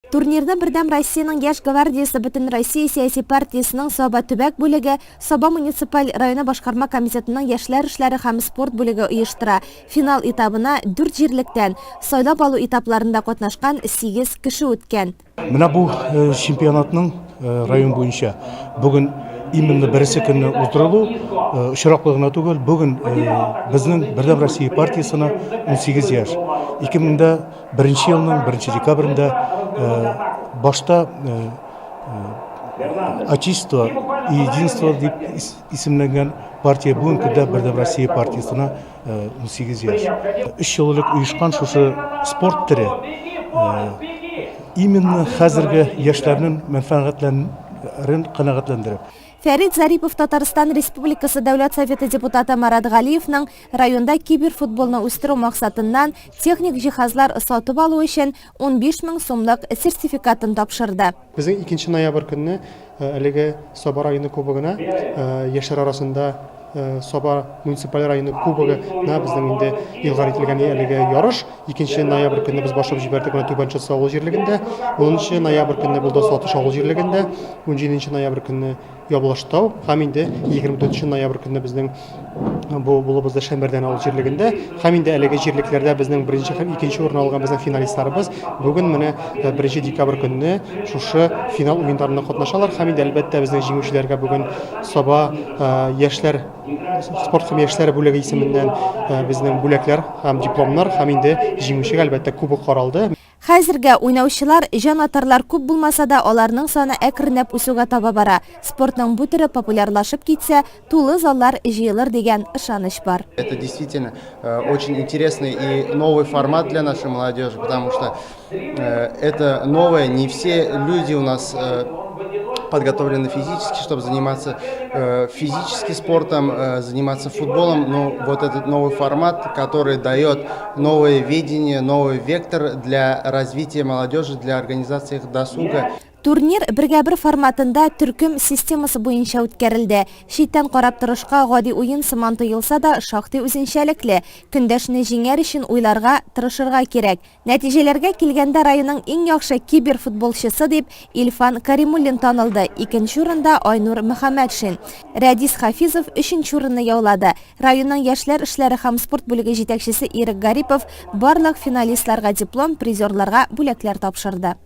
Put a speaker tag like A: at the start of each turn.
A: Турнирда бердәм Россияның яшь гвардиясы Бөтен Россия сәяси партиясының Саба төбәк бүлеге, Саба муниципаль районы башкарма комитетының яшьләр эшләре һәм спорт бүлеге оештыра. Финал этабына 4 җирлектән сайлап алу этапларында катнашкан 8 кеше үткән.
B: Менә бу чемпионатның район буенча бүген именно беренче көнне уздырылу очраклыгына түгел, бүген безнең Бердәм Россия партиясына 18 яшь. 2001 елның 1 декабрендә башта Отечество и единство дип исемләнгән партия бүген көндә Бердәм Россия партиясына 18 яшь. 3 еллык оешкан шушы спорт төре именно хәзерге яшьләрнең мәнфәгатьләрен канәгатьләндереп.
A: Фәрит Зарипов Татарстан Республикасы Дәүләт Советы депутаты Марат Галиевның районда киберфутболны үстерү максатыннан техник җиһазлар сатып алу өчен 15 000 сумлык сертификатын тапшырды.
C: Безнең 2 ноябрь көнне әлеге Саба районы кубогына яшьләр арасында Саба муниципаль районы кубогына безнең инде илгар ителгән әлеге ярыш 2 ноябрь көнне без башлап җибәрдек менә Түбәнче авыл җирлегендә, 10 ноябрь көнне булды Сатыш авыл җирлегендә, 17 ноябрь көнне Ябылыштау һәм инде 24 ноябрь көнне безнең бу булыбызда Шәмбәрдән авыл җирлегендә һәм инде әлеге җирлекләрдә безнең 1 һәм 2 урын алган безнең финалистларыбыз бүген менә 1 декабрь көнне шушы финал уеннарында катнашалар һәм инде әлбәттә безнең җиңүчеләргә бүген Саба яшьләр спорт һәм яшьләр бүлеге исеменнән безнең бүләкләр һәм дипломнар һәм инде җиңүчегә әлбәттә кубок каралды.
A: Хәзергә уйнаучылар җан атарлар күп булмаса да, аларның саны әкренләп үсүгә таба бара. Спортның бу төре популярлашып китсә, тулы заллар җыелыр дигән ышаныч бар.
D: Это действительно очень интересный и новый формат для нашей молодежи, потому что это новое, не все люди у нас подготовлены физически, чтобы заниматься физическим спортом, заниматься футболом. Но вот этот новый формат, который дает новое видение, новый вектор для развития молодежи, для организации их досуга.
A: Турнир бер форматында төркем системасы буенча үткәрелде. Читтән карап торышка гади уен сыман тоелса да, шактый үзенчәлекле. Көндәшне җиңәр өчен уйларга, тырышырга кирәк. Нәтиҗәләргә килгәндә районның иң яхшы киберфутболчысы дип Ильфан Каримуллин танылды. 2нче урында Айнур Мөхәммәтшин. Рәдис Хафизов 3нче урынны яулады. Районның яшьләр эшләре һәм спорт бүлеге җитәкчесе Ирек Гарипов барлык финалистларга диплом, призерларга бүләкләр тапшырды.